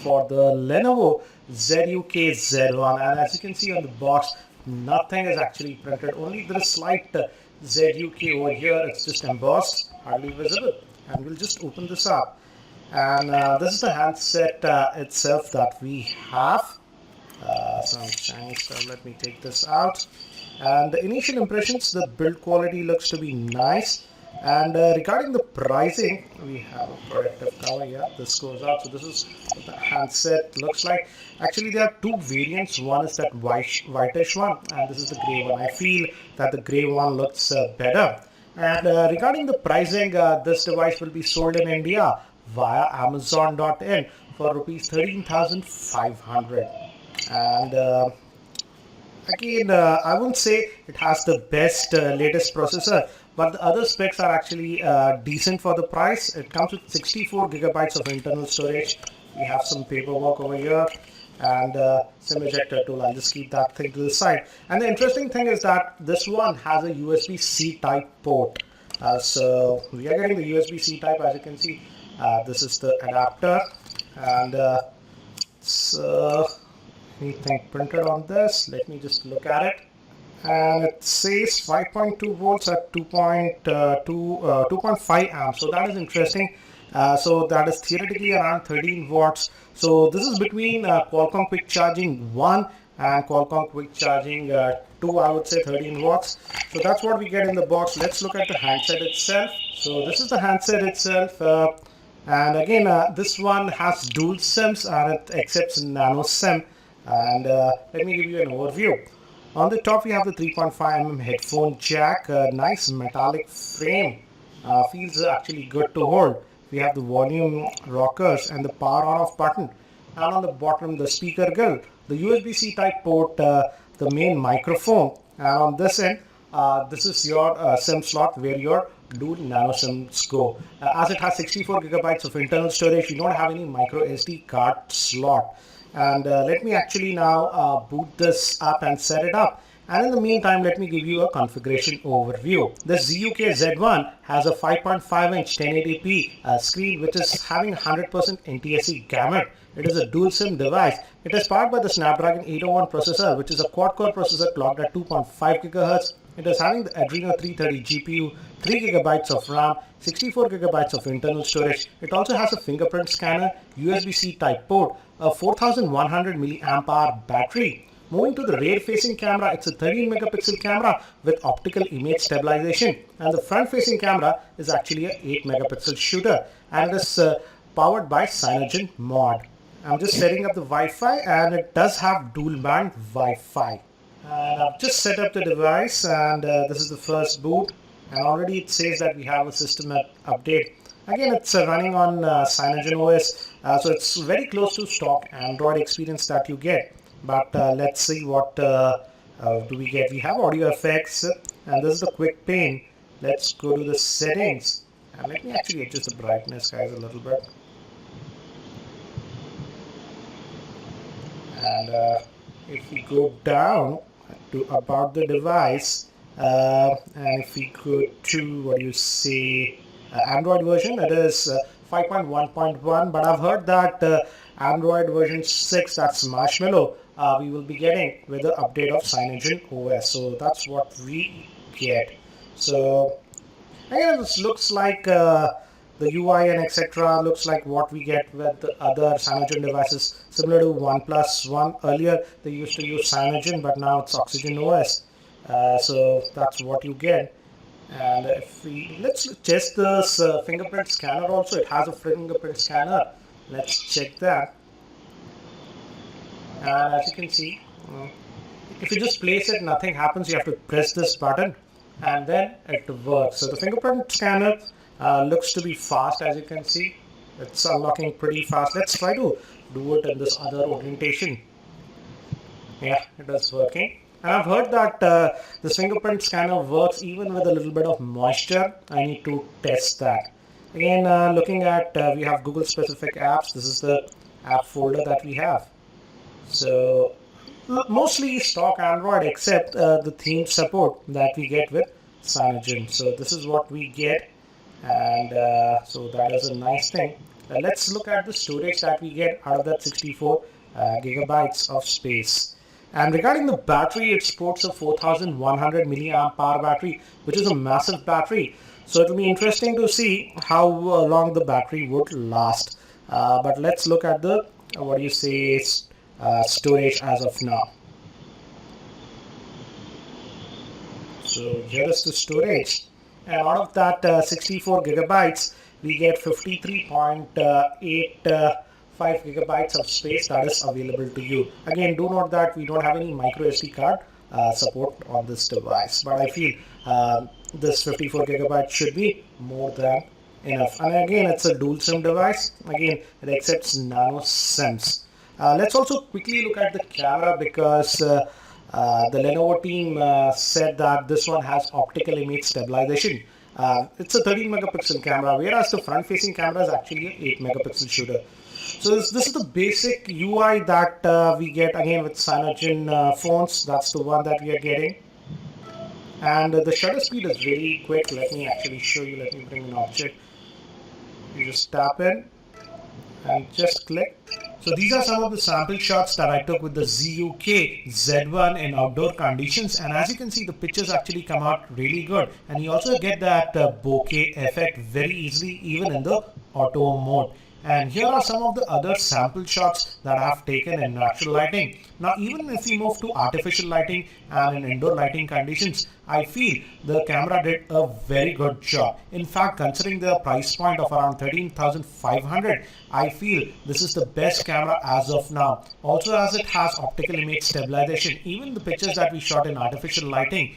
for the Lenovo ZUK Z1, and as you can see on the box, nothing is actually printed, only there is slight ZUK over here. It's just embossed, hardly visible. And we'll just open this up, and this is the handset itself that we have. Some shiny stuff. Let me take this out. And the initial impressions, the build quality looks to be nice. And regarding the pricing, we have a protective cover. Yeah, this goes out. So this is what the handset looks like. Actually, there are two variants. One is that whitish one, and this is the gray one. I feel that the gray one looks better. And regarding the pricing, this device will be sold in India via Amazon.in for rupees 13,500. And again, I wouldn't say it has the best latest processor, but the other specs are actually decent for the price. It comes with 64 gigabytes of internal storage. We have some paperwork over here and SIM ejector tool. I'll just keep that thing to the side. And the interesting thing is that this one has a USB-C type port. So we are getting the USB-C type, as you can see. This is the adapter, and anything printed on this. Let me just look at it, and it says 5.2 volts at 2.5 amps. So that is interesting. So that is theoretically around 13 watts. So this is between Qualcomm Quick Charging 1 and Qualcomm Quick Charging 2, I would say 13 watts. So that's what we get in the box. Let's look at the handset itself. So this is the handset itself. And again, this one has dual SIMs and it accepts nano SIM. And let me give you an overview. On the top, we have the 3.5mm headphone jack, a nice metallic frame, feels actually good to hold. We have the volume rockers and the power on off button. And on the bottom, the speaker grill, the USB-C type port, the main microphone. And on this end, this is your SIM slot where your dual nano SIMs go. As it has 64 gigabytes of internal storage, you don't have any micro SD card slot. And let me actually now boot this up and set it up. And in the meantime, let me give you a configuration overview. The ZUK Z1 has a 5.5-inch 1080p screen, which is having 100% NTSC gamut. It is a dual SIM device. It is powered by the Snapdragon 801 processor, which is a quad-core processor clocked at 2.5 GHz. It is having the Adreno 330 GPU, 3 GB of RAM, 64 GB of internal storage. It also has a fingerprint scanner, USB-C type port, a 4100 mAh battery. Moving to the rear-facing camera, it's a 13 megapixel camera with optical image stabilization. And the front-facing camera is actually an 8 megapixel shooter. And it is powered by Cyanogen Mod. I'm just setting up the Wi-Fi, and it does have dual band Wi-Fi. And I've just set up the device, and this is the first boot, and already it says that we have a system update. Again, it's running on Cyanogen OS, so it's very close to stock Android experience that you get. But let's see what do we get. We have audio effects, and this is the quick pane. Let's go to the settings, and let me actually adjust the brightness, guys, a little bit. And if we go down to about the device, and if we go to, what do you say, Android version, it is 5.1.1, but I've heard that Android version 6, that's Marshmallow, we will be getting with the update of Cyanogen OS. So that's what we get. So again, this looks like the UI and etc. looks like what we get with the other Cyanogen devices, similar to OnePlus One. Earlier they used to use Cyanogen, but now it's Oxygen OS. So that's what you get. And if let's test this fingerprint scanner also. It has a fingerprint scanner. Let's check that. And as you can see, if you just place it, nothing happens. You have to press this button and then it works. So the fingerprint scanner looks to be fast, as you can see. It's unlocking pretty fast. Let's try to do it in this other orientation. Yeah, it is working. And I've heard that this fingerprint scanner works even with a little bit of moisture. I need to test that. Again, looking at, we have Google specific apps. This is the app folder that we have. So mostly stock Android, except the theme support that we get with Cyanogen. So this is what we get, and so that is a nice thing. Let's look at the storage that we get out of that 64 gigabytes of space. And regarding the battery, it sports a 4100 milliamp hour battery, which is a massive battery. So it will be interesting to see how long the battery would last. But let's look at the what do you say storage as of now. So here is the storage, and out of that 64 gigabytes, we get 53.85 gigabytes of space that is available to you. Again, do note that we don't have any micro SD card support on this device, but I feel this 54 gigabytes should be more than enough. And again, it's a dual SIM device. Again, it accepts nano SIMs. Let's also quickly look at the camera, because the Lenovo team said that this one has optical image stabilization. It's a 13 megapixel camera, whereas the front facing camera is actually an 8 megapixel shooter. So this is the basic UI that we get again with Cyanogen phones. That's the one that we are getting. And the shutter speed is really quick. Let me actually show you. Let me bring an object. You just tap in and just click. So these are some of the sample shots that I took with the ZUK Z1 in outdoor conditions, and as you can see, the pictures actually come out really good, and you also get that bokeh effect very easily even in the auto mode. And here are some of the other sample shots that I have taken in natural lighting. Now, even if we move to artificial lighting and in indoor lighting conditions, I feel the camera did a very good job. In fact, considering the price point of around 13,500, I feel this is the best camera as of now. Also, as it has optical image stabilization, even the pictures that we shot in artificial lighting